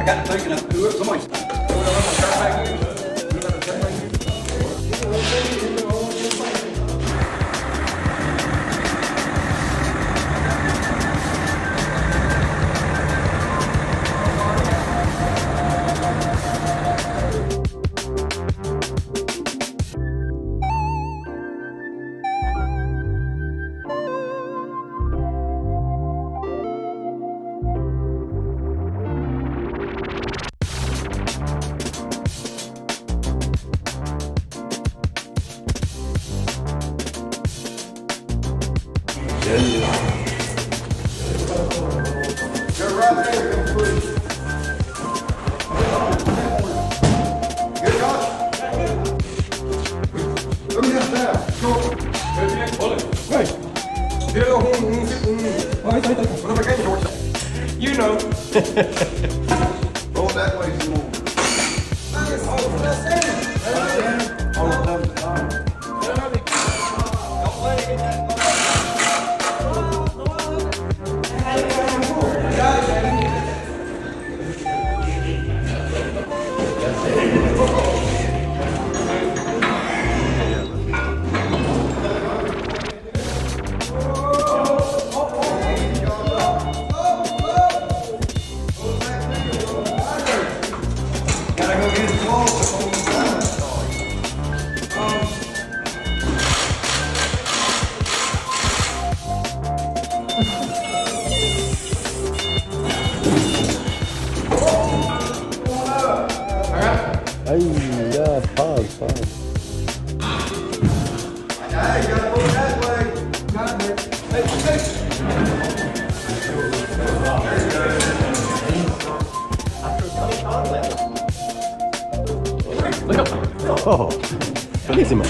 got thinking of who somebody's. You're right there, come through. Good shot. Let me just down. Go. Hey. You know. Roll that way some more. Ay, yeah, pause. Hey, you gotta move that way. Hey. Oh, buenísima.